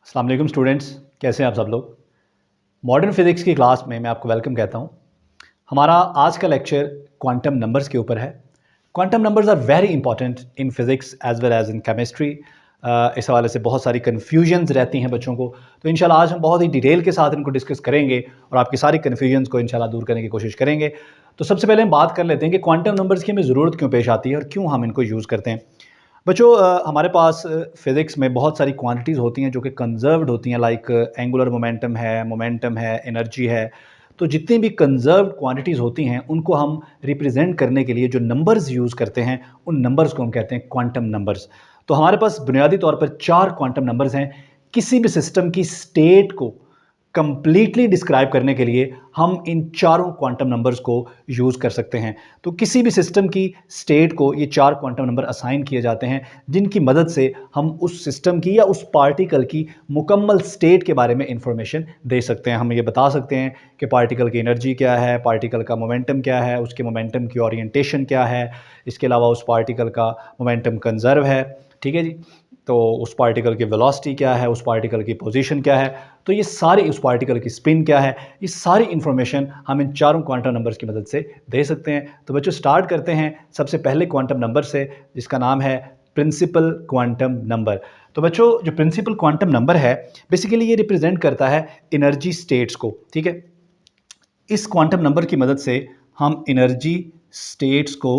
अस्सलाम वालेकुम स्टूडेंट्स, कैसे हैं आप सब लोग। मॉडर्न फिज़िक्स की क्लास में मैं आपको वेलकम कहता हूं। हमारा आज का लेक्चर क्वांटम नंबर्स के ऊपर है। Quantum numbers are very important in physics as well as in chemistry. इस हवाले से बहुत सारी कन्फ्यूजन्स रहती हैं बच्चों को, तो इंशाल्लाह आज हम बहुत ही डिटेल के साथ इनको डिस्कस करेंगे और आपकी सारी कन्फ्यूजन्स को इंशाल्लाह दूर करने की कोशिश करेंगे। तो सबसे पहले हम बात कर लेते हैं कि क्वांटम नंबर्स की हमें ज़रूरत क्यों पेश आती है और क्यों हम इनको यूज़ करते हैं। बच्चों, हमारे पास फिज़िक्स में बहुत सारी क्वांटिटीज़ होती हैं जो कि कंज़र्व्ड होती हैं, लाइक एंगुलर मोमेंटम है, एनर्जी है। तो जितनी भी कंज़र्व्ड क्वांटिटीज़ होती हैं उनको हम रिप्रेजेंट करने के लिए जो नंबर्स यूज़ करते हैं, उन नंबर्स को हम कहते हैं क्वांटम नंबर्स। तो हमारे पास बुनियादी तौर पर 4 क्वांटम नंबर्स हैं। किसी भी सिस्टम की स्टेट को कंप्लीटली डिस्क्राइब करने के लिए हम इन चारों क्वांटम नंबर्स को यूज़ कर सकते हैं। तो किसी भी सिस्टम की स्टेट को ये 4 क्वांटम नंबर असाइन किए जाते हैं, जिनकी मदद से हम उस सिस्टम की या उस पार्टिकल की मुकम्मल स्टेट के बारे में इंफॉर्मेशन दे सकते हैं। हम ये बता सकते हैं कि पार्टिकल की एनर्जी क्या है, पार्टिकल का मोमेंटम क्या है, उसके मोमेंटम की ओरिएंटेशन क्या है, इसके अलावा उस पार्टिकल का मोमेंटम कंजर्व है, ठीक है जी। तो उस पार्टिकल की वेलोसिटी क्या है, उस पार्टिकल की पोजीशन क्या है, तो ये सारी, उस पार्टिकल की स्पिन क्या है, ये सारी इन्फॉर्मेशन हम इन चारों क्वांटम नंबर्स की मदद से दे सकते हैं। तो बच्चों, स्टार्ट करते हैं सबसे पहले क्वांटम नंबर से, जिसका नाम है प्रिंसिपल क्वांटम नंबर। तो बच्चों, जो प्रिंसिपल क्वांटम नंबर है, बेसिकली ये रिप्रेजेंट करता है एनर्जी स्टेट्स को, ठीक है। इस क्वांटम नंबर की मदद से हम एनर्जी स्टेट्स को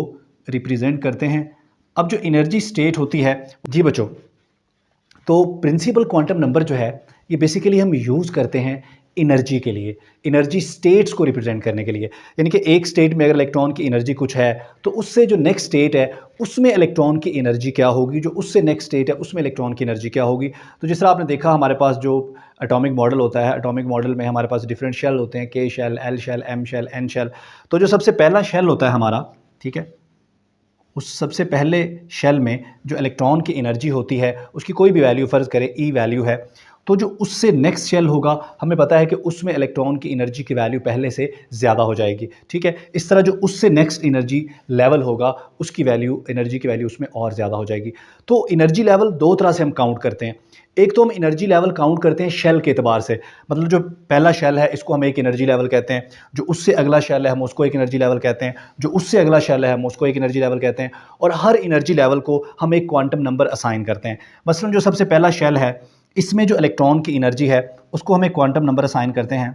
रिप्रेजेंट करते हैं। अब जो एनर्जी स्टेट होती है, जी बच्चों, तो प्रिंसिपल क्वांटम नंबर जो है, ये बेसिकली हम यूज़ करते हैं एनर्जी के लिए, एनर्जी स्टेट्स को रिप्रेजेंट करने के लिए। यानी कि एक स्टेट में अगर इलेक्ट्रॉन की एनर्जी कुछ है, तो उससे जो नेक्स्ट स्टेट है उसमें इलेक्ट्रॉन की एनर्जी क्या होगी, जो उससे नेक्स्ट स्टेट है उसमें इलेक्ट्रॉन की एनर्जी क्या होगी। तो जिस तरह आपने देखा, हमारे पास जो एटॉमिक मॉडल होता है, एटॉमिक मॉडल में हमारे पास डिफरेंट शेल होते हैं, K shell, L shell, M shell, N shell. तो जो सबसे पहला शेल होता है हमारा, ठीक है, उस सबसे पहले शेल में जो इलेक्ट्रॉन की एनर्जी होती है, उसकी कोई भी वैल्यू, फ़र्ज़ करें ई वैल्यू है, तो जो उससे नेक्स्ट शेल होगा, हमें पता है कि उसमें इलेक्ट्रॉन की एनर्जी की वैल्यू पहले से ज़्यादा हो जाएगी, ठीक है। इस तरह जो उससे नेक्स्ट एनर्जी लेवल होगा, उसकी वैल्यू, एनर्जी की वैल्यू उसमें और ज़्यादा हो जाएगी। तो एनर्जी लेवल दो तरह से हम काउंट करते हैं। एक तो हम एनर्जी लेवल काउंट करते हैं शेल के एतबार से, मतलब जो पहला शेल है इसको हम एक एनर्जी लेवल कहते हैं, जो उससे अगला शेल है हम उसको एक एनर्जी लेवल कहते हैं, जो उससे अगला शेल है हम उसको एक एनर्जी लेवल कहते हैं, और हर एनर्जी लेवल को हम एक क्वांटम नंबर असाइन करते हैं। मसलन जो सबसे पहला शेल है, इसमें जो इलेक्ट्रॉन की एनर्जी है उसको हम एक क्वांटम नंबर असाइन करते हैं।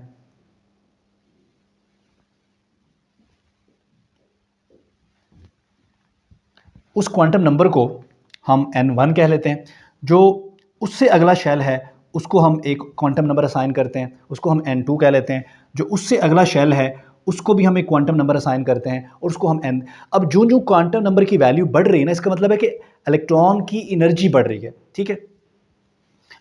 उस क्वांटम नंबर को हम n1 कह लेते हैं। जो उससे अगला शेल है उसको हम एक क्वांटम नंबर असाइन करते हैं, उसको हम n2 कह लेते हैं। जो उससे अगला शेल है उसको भी हम एक क्वांटम नंबर असाइन करते हैं और उसको हम n। अब जो जो क्वांटम नंबर की वैल्यू बढ़ रही है ना, इसका मतलब है कि इलेक्ट्रॉन की एनर्जी बढ़ रही है, ठीक है।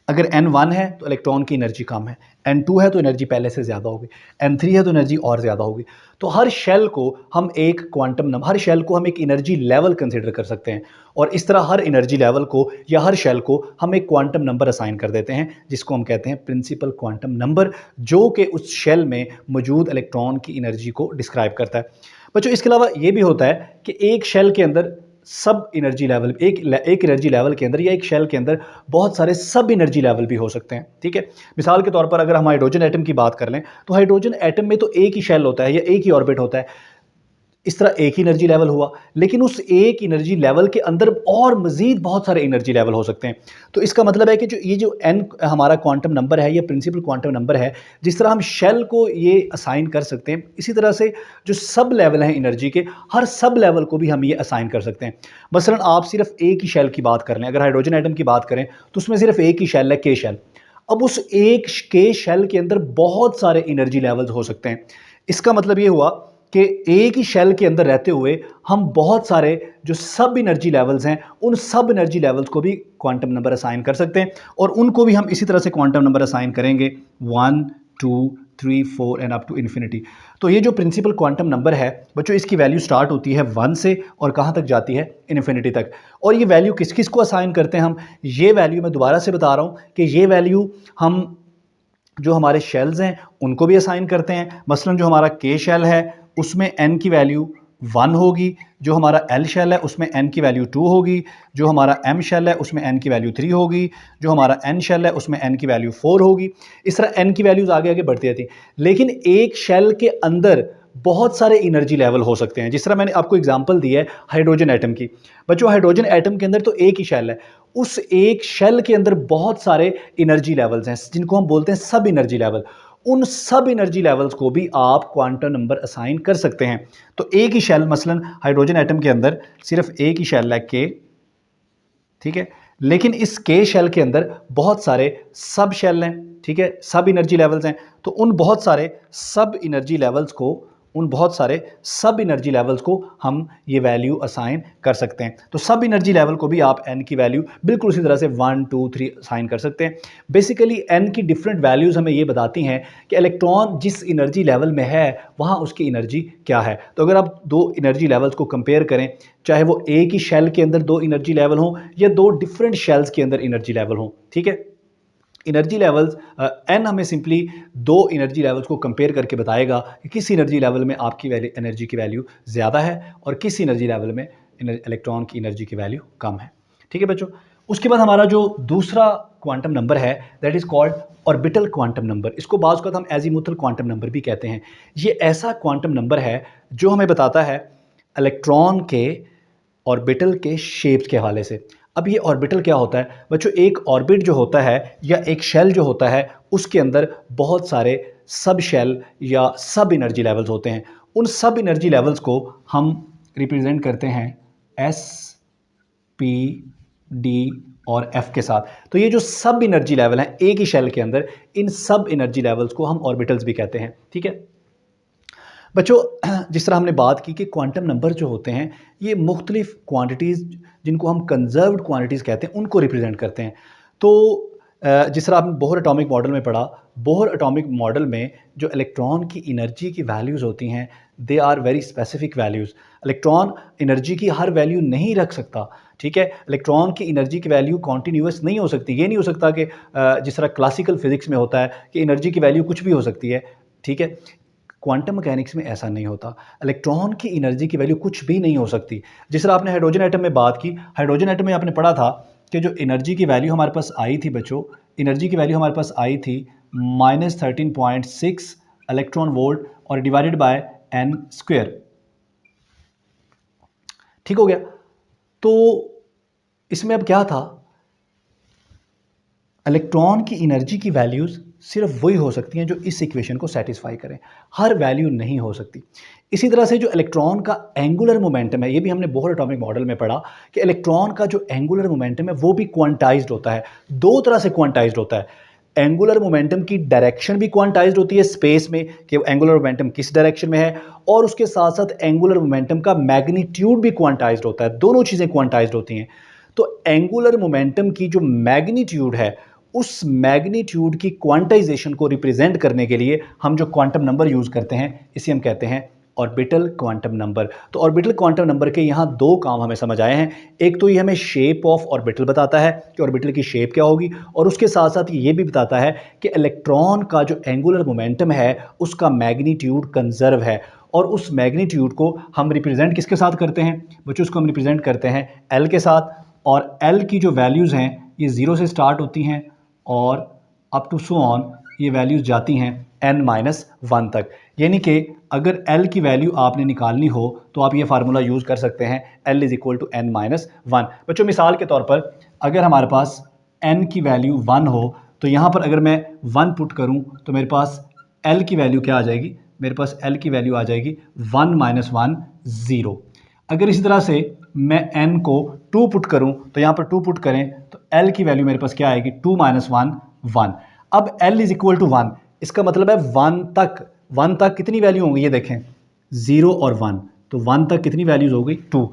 अगर n1 है तो इलेक्ट्रॉन की एनर्जी कम है, n2 है तो एनर्जी पहले से ज़्यादा होगी, n3 है तो एनर्जी और ज़्यादा होगी। तो हर शेल को हम एक क्वांटम नंबर, हर शेल को हम एक एनर्जी लेवल कंसिडर कर सकते हैं, और इस तरह हर एनर्जी लेवल को या हर शेल को हम एक क्वांटम नंबर असाइन कर देते हैं, जिसको हम कहते हैं प्रिंसिपल क्वांटम नंबर, जो कि उस शेल में मौजूद इलेक्ट्रॉन की एनर्जी को डिस्क्राइब करता है। बच्चों, इसके अलावा ये भी होता है कि एक शेल के अंदर सब एनर्जी लेवल, एक एनर्जी लेवल के अंदर या एक शेल के अंदर बहुत सारे सब एनर्जी लेवल भी हो सकते हैं, ठीक है। मिसाल के तौर पर अगर हम हाइड्रोजन एटम की बात कर लें, तो हाइड्रोजन एटम में तो एक ही शेल होता है या एक ही ऑर्बिट होता है, इस तरह एक ही एनर्जी लेवल हुआ, लेकिन उस एक एनर्जी लेवल के अंदर और मज़ीद बहुत सारे एनर्जी लेवल हो सकते हैं। तो इसका मतलब है कि जो एन हमारा क्वांटम नंबर है, ये प्रिंसिपल क्वांटम नंबर है। जिस तरह हम शेल को ये असाइन कर सकते हैं, इसी तरह से जो सब लेवल हैं एनर्जी के, हर सब लेवल को भी हम ये असाइन कर सकते हैं। मसलन आप सिर्फ एक ही शेल की बात कर लें, अगर हाइड्रोजन एटम की बात करें तो उसमें सिर्फ एक ही शेल है, के शेल। अब उस एक के शेल के अंदर बहुत सारे एनर्जी लेवल्स हो सकते हैं। इसका मतलब ये हुआ कि एक ही शेल के अंदर रहते हुए हम बहुत सारे जो सब एनर्जी लेवल्स हैं, उन सब एनर्जी लेवल्स को भी क्वांटम नंबर असाइन कर सकते हैं, और उनको भी हम इसी तरह से क्वांटम नंबर असाइन करेंगे 1 2 3 4 एंड अप टू इन्फिनिटी। तो ये जो प्रिंसिपल क्वांटम नंबर है बच्चों, इसकी वैल्यू स्टार्ट होती है 1 से और कहाँ तक जाती है, इन्फिनिटी तक। और ये वैल्यू किस किस को असाइन करते हैं हम, ये वैल्यू मैं दोबारा से बता रहा हूँ कि ये वैल्यू हम जो हमारे शेल्स हैं उनको भी असाइन करते हैं। मसलन जो हमारा के शेल है उसमें n की वैल्यू 1 होगी, जो हमारा L शेल है उसमें n की वैल्यू 2 होगी, जो हमारा M शेल है उसमें n की वैल्यू 3 होगी, जो हमारा N शेल है उसमें n की वैल्यू 4 होगी। इस तरह n की वैल्यूज़ आगे आगे बढ़ती रहती हैं। लेकिन एक शेल के अंदर बहुत सारे एनर्जी लेवल हो सकते हैं। जिस तरह मैंने आपको एग्जांपल दी है हाइड्रोजन एटम की। बच्चों हाइड्रोजन एटम के अंदर तो एक ही शेल है, उस एक शेल के अंदर बहुत सारे एनर्जी लेवल्स हैं जिनको हम बोलते हैं सब एनर्जी लेवल। उन सब एनर्जी लेवल्स को भी आप क्वांटम नंबर असाइन कर सकते हैं। तो एक ही शेल, मसलन हाइड्रोजन एटम के अंदर सिर्फ एक ही शेल है के, ठीक है, लेकिन इस के शेल के अंदर बहुत सारे सब शेल हैं, ठीक है, सब एनर्जी लेवल्स हैं। तो उन बहुत सारे सब एनर्जी लेवल्स को हम ये वैल्यू असाइन कर सकते हैं। तो सब एनर्जी लेवल को भी आप n की वैल्यू बिल्कुल उसी तरह से 1 2 3 असाइन कर सकते हैं। बेसिकली n की डिफरेंट वैल्यूज़ हमें ये बताती हैं कि इलेक्ट्रॉन जिस एनर्जी लेवल में है वहाँ उसकी एनर्जी क्या है। तो अगर आप दो एनर्जी लेवल्स को कंपेयर करें, चाहे वो एक ही शेल के अंदर दो एनर्जी लेवल हों या दो डिफरेंट शेल्स के अंदर एनर्जी लेवल हों, ठीक है, एनर्जी लेवल्स n हमें सिंपली दो एनर्जी लेवल्स को कंपेयर करके बताएगा कि किस एनर्जी लेवल में आपकी एनर्जी की वैल्यू ज़्यादा है और किस एनर्जी लेवल में इलेक्ट्रॉन की एनर्जी की वैल्यू कम है। ठीक है बच्चों, उसके बाद हमारा जो दूसरा क्वांटम नंबर है that is called orbital quantum number. इसको बाज़ का हम एजीमुथल क्वांटम नंबर भी कहते हैं। ये ऐसा क्वांटम नंबर है जो हमें बताता है इलेक्ट्रॉन के ऑर्बिटल के शेप्स के हवाले से। अब ये ऑर्बिटल क्या होता है बच्चों? एक ऑर्बिट जो होता है या एक शेल जो होता है उसके अंदर बहुत सारे सब शेल या सब एनर्जी लेवल्स होते हैं। उन सब एनर्जी लेवल्स को हम रिप्रेजेंट करते हैं एस, पी, डी और एफ के साथ। तो ये जो सब एनर्जी लेवल हैं एक ही शेल के अंदर, इन सब एनर्जी लेवल्स को हम ऑर्बिटल्स भी कहते हैं। ठीक है बच्चों, जिस तरह हमने बात की कि क्वांटम नंबर जो होते हैं ये मुख्तलिफ क्वांटिटीज़ जिनको हम कंजर्व्ड क्वांटिटीज़ कहते हैं उनको रिप्रेजेंट करते हैं। तो जिस तरह आपने बोहर एटॉमिक मॉडल में पढ़ा, बोहर एटॉमिक मॉडल में जो इलेक्ट्रॉन की एनर्जी की वैल्यूज़ होती हैं they are very specific values. Electron energy की हर वैल्यू नहीं रख सकता, ठीक है, इलेक्ट्रॉन की एनर्जी की वैल्यू कॉन्टीन्यूअस नहीं हो सकती। ये नहीं हो सकता कि जिस तरह क्लासिकल फिजिक्स में होता है कि एनर्जी की वैल्यू कुछ भी हो सकती है, ठीक है, क्वांटम मैकेनिक्स में ऐसा नहीं होता। इलेक्ट्रॉन की एनर्जी की वैल्यू कुछ भी नहीं हो सकती। जिस तरह आपने हाइड्रोजन एटम में बात की, हाइड्रोजन एटम में आपने पढ़ा था कि जो एनर्जी की वैल्यू हमारे पास आई थी बच्चों, एनर्जी की वैल्यू हमारे पास आई थी -13.6 इलेक्ट्रॉन वोल्ट और डिवाइडेड बाय n स्क्वायर। ठीक हो गया? तो इसमें अब क्या था, इलेक्ट्रॉन की एनर्जी की वैल्यूज़ सिर्फ वही हो सकती हैं जो इस इक्वेशन को सेटिस्फाई करें, हर वैल्यू नहीं हो सकती। इसी तरह से जो इलेक्ट्रॉन का एंगुलर मोमेंटम है, ये भी हमने बोहर एटॉमिक मॉडल में पढ़ा कि इलेक्ट्रॉन का जो एंगुलर मोमेंटम है वो भी क्वांटाइज्ड होता है। दो तरह से क्वांटाइज्ड होता है। एंगुलर मोमेंटम की डायरेक्शन भी क्वांटाइज्ड होती है स्पेस में कि एंगुलर मोमेंटम किस डायरेक्शन में है, और उसके साथ साथ एंगुलर मोमेंटम का मैग्नीट्यूड भी क्वांटाइज्ड होता है। दोनों चीज़ें क्वांटाइज्ड होती हैं। तो एंगुलर मोमेंटम की जो मैग्नीट्यूड है उस मैग्नीट्यूड की क्वांटाइजेशन को रिप्रेजेंट करने के लिए हम जो क्वांटम नंबर यूज़ करते हैं इसे हम कहते हैं ऑर्बिटल क्वांटम नंबर। तो ऑर्बिटल क्वांटम नंबर के यहाँ दो काम हमें समझ आए हैं। एक तो ये हमें शेप ऑफ ऑर्बिटल बताता है कि ऑर्बिटल की शेप क्या होगी, और उसके साथ साथ ये भी बताता है कि इलेक्ट्रॉन का जो एंगुलर मोमेंटम है उसका मैग्नीट्यूड कंजर्व है। और उस मैग्नीट्यूड को हम रिप्रेजेंट किसके साथ करते हैं बच्चों? उसको हम रिप्रेजेंट करते हैं एल के साथ, और एल की जो वैल्यूज़ हैं ये 0 से स्टार्ट होती हैं और अप टू सो ऑन ये वैल्यूज़ जाती हैं n-1 तक। यानी कि अगर l की वैल्यू आपने निकालनी हो तो आप ये फार्मूला यूज़ कर सकते हैं l = n-1। बच्चों मिसाल के तौर पर अगर हमारे पास n की वैल्यू 1 हो तो यहाँ पर अगर मैं 1 पुट करूँ तो मेरे पास l की वैल्यू क्या आ जाएगी? मेरे पास l की वैल्यू आ जाएगी 1 - 1 0। अगर इसी तरह से मैं n को 2 पुट करूं तो यहाँ पर 2 पुट करें तो l की वैल्यू मेरे पास क्या आएगी? 2 - 1 1। अब l = 1, इसका मतलब है 1 तक कितनी वैल्यू होंगी? ये देखें 0 और 1, तो 1 तक कितनी वैल्यूज़ हो गई? 2।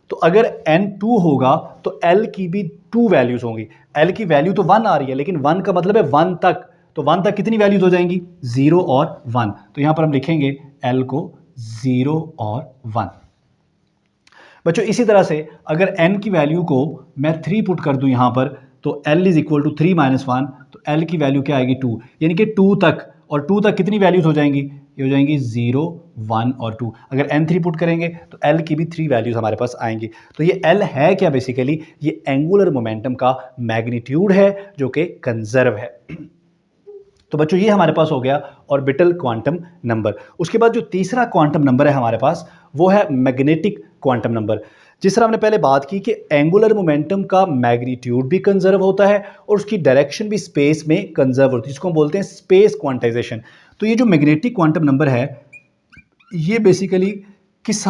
तो अगर n 2 होगा तो l की भी 2 वैल्यूज़ होंगी। l की वैल्यू तो 1 आ रही है लेकिन 1 का मतलब है 1 तक, तो 1 तक कितनी वैल्यूज़ हो जाएंगी? 0 और 1। तो यहाँ पर हम लिखेंगे l को 0 और 1। बच्चों इसी तरह से अगर n की वैल्यू को मैं 3 पुट कर दूं यहाँ पर तो l = 3 - 1, तो l की वैल्यू क्या आएगी? 2। यानी कि 2 तक, और 2 तक कितनी वैल्यूज़ हो जाएंगी? ये हो जाएंगी 0, 1 और 2। अगर n3 पुट करेंगे तो l की भी 3 वैल्यूज़ हमारे पास आएंगी। तो ये l है क्या? बेसिकली ये एंगुलर मोमेंटम का मैग्नीट्यूड है जो कि कंजर्व है। तो बच्चों ये हमारे पास हो गया ऑर्बिटल क्वांटम नंबर। उसके बाद जो तीसरा क्वांटम नंबर है हमारे पास वो है मैग्नेटिक क्वांटम नंबर। जिस तरह हमने पहले बात की कि एंगुलर मोमेंटम का मैग्नीट्यूड भी कंजर्व होता है और उसकी डायरेक्शन भी स्पेस में कंजर्व होती है, जिसको हम बोलते हैं स्पेस क्वांटाइजेशन। तो ये जो मैग्नेटिक क्वांटम नंबर है ये बेसिकली किस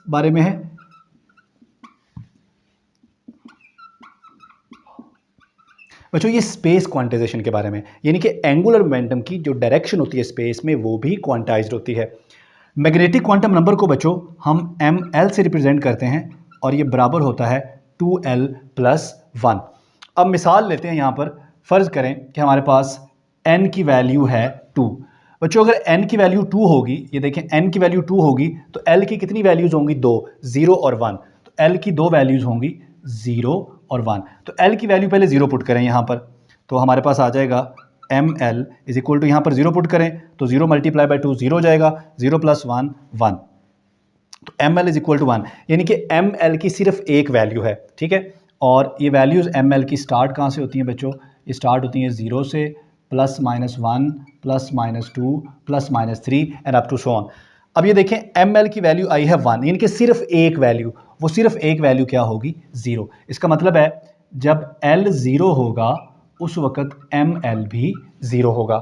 बारे में है? बच्चों ये स्पेस क्वांटाइजेशन के बारे में, यानी कि एंगुलर मोमेंटम की जो डायरेक्शन होती है स्पेस में वो भी क्वांटाइज्ड होती है। मैग्नेटिक क्वांटम नंबर को बच्चों हम ml से रिप्रेजेंट करते हैं और ये बराबर होता है 2l+1। अब मिसाल लेते हैं यहाँ पर, फ़र्ज़ करें कि हमारे पास n की वैल्यू है 2। बच्चों अगर n की वैल्यू 2 होगी, ये देखें n की वैल्यू 2 होगी तो l की कितनी वैल्यूज़ होंगी? 2, 0 और 1। तो l की 2 वैल्यूज़ होंगी 0 और 1। तो l की वैल्यू पहले 0 पुट करें यहाँ पर, तो हमारे पास आ जाएगा ml इज इक्वल टू, यहाँ पर 0 पुट करें तो 0 मल्टीप्लाई बाई 2 0 हो जाएगा, 0 + 1 1। तो ml इज इक्वल टू 1, यानी कि ml की सिर्फ एक वैल्यू है, ठीक है। और ये वैल्यूज़ ml की स्टार्ट कहाँ से होती हैं बच्चों? ये स्टार्ट होती हैं 0 से, +-1, +-2, +-3 and up to so on. अब ये देखें ml की वैल्यू आई है 1, यानी कि सिर्फ एक वैल्यू, वो सिर्फ एक वैल्यू क्या होगी? 0। इसका मतलब है जब l 0 होगा उस वक्त ml भी 0 होगा।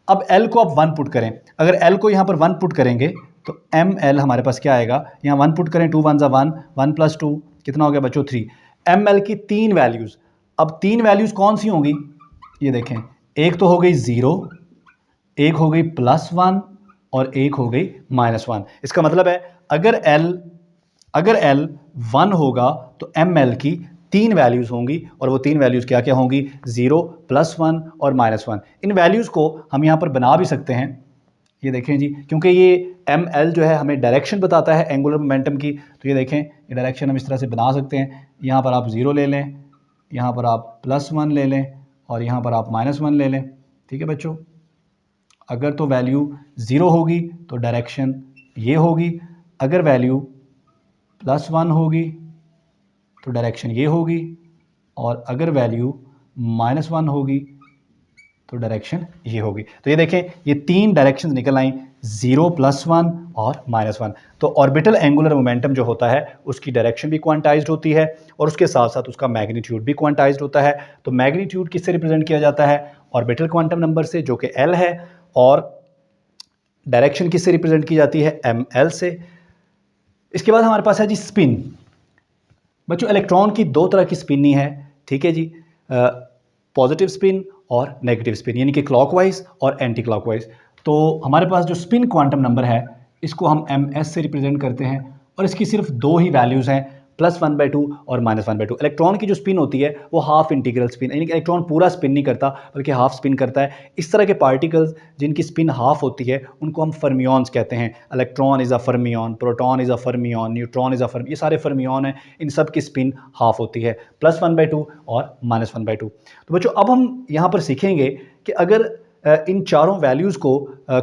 अब l को आप 1 पुट करें, अगर l को यहाँ पर 1 पुट करेंगे तो ml हमारे पास क्या आएगा? यहाँ 1 पुट करें, 2 1 1, 1 + 2 कितना हो गया बच्चों? 3। ml की 3 वैल्यूज़, अब 3 वैल्यूज़ कौन सी होंगी? ये देखें, एक तो हो गई 0, एक हो गई +1 और एक हो गई -1। इसका मतलब है अगर l 1 होगा तो ml की 3 वैल्यूज़ होंगी और वो 3 वैल्यूज़ क्या क्या होंगी? 0, +1 और -1। इन वैल्यूज़ को हम यहाँ पर बना भी सकते हैं, ये देखें जी, क्योंकि ये ml जो है हमें डायरेक्शन बताता है एंगुलर मोमेंटम की। तो ये देखें, ये डायरेक्शन हम इस तरह से बना सकते हैं। यहाँ पर आप 0 ले लें, यहाँ पर आप +1 ले लें और यहाँ पर आप -1 ले लें, ठीक है बच्चों। अगर तो वैल्यू 0 होगी तो डायरेक्शन ये होगी, अगर वैल्यू +1 होगी तो डायरेक्शन ये होगी, और अगर वैल्यू -1 होगी तो डायरेक्शन ये होगी। तो ये देखें, ये 3 डायरेक्शंस निकल आई, 0, +1 और -1। तो ऑर्बिटल एंगुलर मोमेंटम जो होता है उसकी डायरेक्शन भी क्वांटाइज्ड होती है और उसके साथ साथ उसका मैग्नीट्यूड भी क्वांटाइज्ड होता है। तो मैग्नीट्यूड किससे रिप्रेजेंट किया जाता है? ऑर्बिटल क्वांटम नंबर से, जो कि l है, और डायरेक्शन किससे रिप्रेजेंट की जाती है? ml से। इसके बाद हमारे पास है जी स्पिन। बच्चों इलेक्ट्रॉन की 2 तरह की स्पिन ही है, ठीक है जी, पॉजिटिव स्पिन और नेगेटिव स्पिन, यानी कि क्लॉकवाइज और एंटी क्लॉकवाइज। तो हमारे पास जो स्पिन क्वांटम नंबर है इसको हम ms से रिप्रेजेंट करते हैं और इसकी सिर्फ 2 ही वैल्यूज़ हैं, +1/2 और -1/2। इलेक्ट्रॉन की जो स्पिन होती है वो हाफ इंटीग्रल स्पिन, यानी कि इलेक्ट्रॉन पूरा स्पिन नहीं करता बल्कि हाफ स्पिन करता है। इस तरह के पार्टिकल्स जिनकी स्पिन हाफ होती है उनको हम फर्मियॉन्स कहते हैं। Electron is a fermion, proton is a fermion, neutron is a fermion, ये सारे फर्मियॉन हैं, इन सब की स्पिन हाफ होती है, +1/2 और -1/2। तो बच्चों अब हम यहाँ पर सीखेंगे कि अगर इन चारों वैल्यूज़ को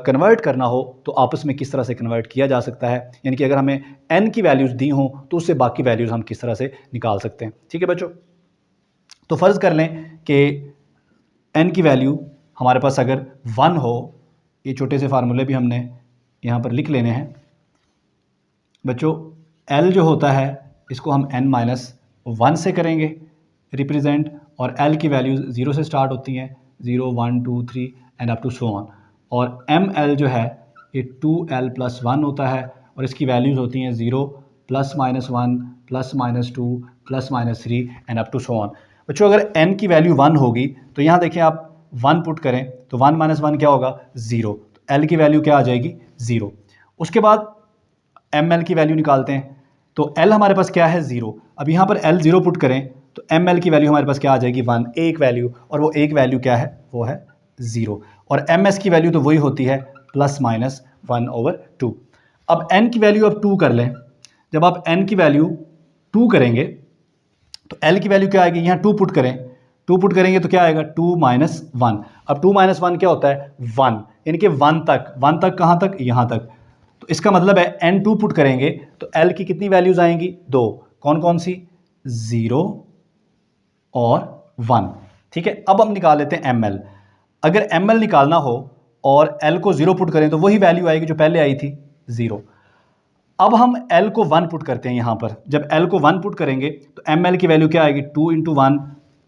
कन्वर्ट करना हो तो आपस में किस तरह से कन्वर्ट किया जा सकता है, यानी कि अगर हमें n की वैल्यूज़ दी हों तो उससे बाकी वैल्यूज़ हम किस तरह से निकाल सकते हैं, ठीक है बच्चों। तो फ़र्ज़ कर लें कि n की वैल्यू हमारे पास अगर 1 हो, ये छोटे से फार्मूले भी हमने यहाँ पर लिख लेने हैं बच्चों। l जो होता है इसको हम n-1 से करेंगे रिप्रेजेंट, और l की वैल्यूज़ 0 से स्टार्ट होती हैं, 0 1 2 3 and up to so on. और ml जो है ये 2l+1 होता है और इसकी वैल्यूज़ होती हैं 0 +-1 +-2 +-3 and up to so on. बच्चों अगर n की वैल्यू 1 होगी तो यहाँ देखिए आप 1 पुट करें तो 1 - 1 क्या होगा? 0। तो l की वैल्यू क्या आ जाएगी? 0। उसके बाद ml की वैल्यू निकालते हैं, तो l हमारे पास क्या है? 0। अब यहाँ पर l 0 पुट करें तो ml की वैल्यू हमारे पास क्या आ जाएगी? 1, एक वैल्यू, और वो एक वैल्यू क्या है? वो है 0। और ms की वैल्यू तो वही होती है +-1/2। अब n की वैल्यू अब 2 कर लें, जब आप n की वैल्यू 2 करेंगे तो l की वैल्यू क्या आएगी? यहाँ 2 पुट करें, 2 पुट करेंगे तो क्या आएगा? 2 - 1। अब 2 - 1 क्या होता है? 1, यानी कि 1 तक कहाँ तक, यहाँ तक। तो इसका मतलब है n2 पुट करेंगे तो l की कितनी वैल्यूज आएंगी, 2। कौन कौन सी, 0 और 1। ठीक है, अब हम निकाल लेते हैं ml। अगर ml निकालना हो और l को 0 पुट करें तो वही वैल्यू आएगी जो पहले आई थी, 0। अब हम l को 1 पुट करते हैं यहां पर। जब l को 1 पुट करेंगे तो ml की वैल्यू क्या आएगी, 2 इंटू 1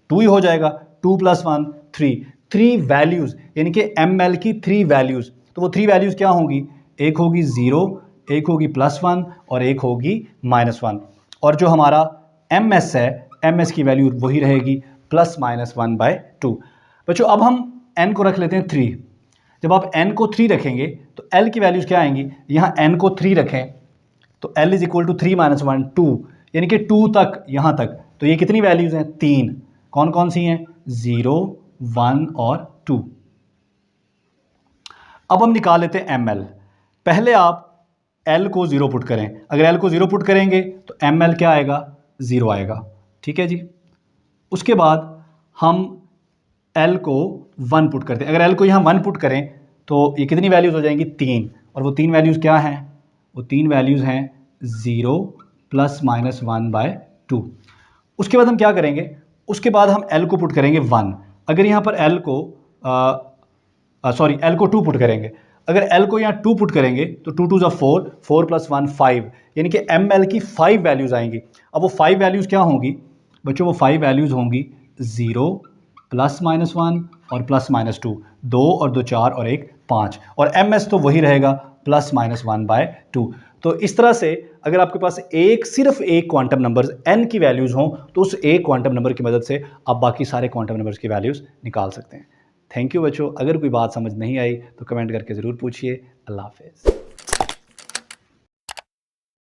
2 ही हो जाएगा, 2 प्लस 1 3 वैल्यूज, यानी कि ml की 3 वैल्यूज। तो वो 3 वैल्यूज क्या होंगी, एक होगी 0, एक होगी +1 और एक होगी -1। और जो हमारा ms है, ms की वैल्यू वही रहेगी ±1/2। बच्चों अब हम n को रख लेते हैं 3। जब आप n को 3 रखेंगे तो l की वैल्यूज क्या आएंगी, यहाँ n को 3 रखें तो l इज इक्वल टू 3 - 1 2, यानी कि 2 तक, यहाँ तक। तो ये कितनी वैल्यूज हैं, 3। कौन कौन सी हैं, 0 1 और 2। अब हम निकाल लेते हैं ml। पहले आप l को 0 पुट करें। अगर l को 0 पुट करेंगे तो ml क्या आएगा, 0 आएगा। ठीक है जी। उसके बाद हम l को 1 पुट करते हैं। अगर l को यहाँ 1 पुट करें तो ये कितनी वैल्यूज हो जाएंगी, 3। और वो 3 वैल्यूज क्या हैं, वो 3 वैल्यूज हैं 0 ±1/2। उसके बाद हम क्या करेंगे, उसके बाद हम l को पुट करेंगे 1। अगर यहाँ पर l को l को 2 पुट करेंगे। अगर l को यहाँ 2 पुट करेंगे तो 2 2 4, 4 + 1 5, यानी कि ml की 5 वैल्यूज आएंगी। अब वो 5 वैल्यूज क्या होंगी बच्चों, वो 5 वैल्यूज होंगी 0 +-1 और +-2, 2 और 2 4 और 1 5, और ms तो वही रहेगा ±1/2। तो इस तरह से अगर आपके पास सिर्फ एक क्वांटम नंबर n की वैल्यूज हों तो उस एक क्वांटम नंबर की मदद से आप बाकी सारे क्वांटम नंबर्स की वैल्यूज निकाल सकते हैं। थैंक यू बच्चों। अगर कोई बात समझ नहीं आई तो कमेंट करके ज़रूर पूछिए। अल्लाह हाफिज़।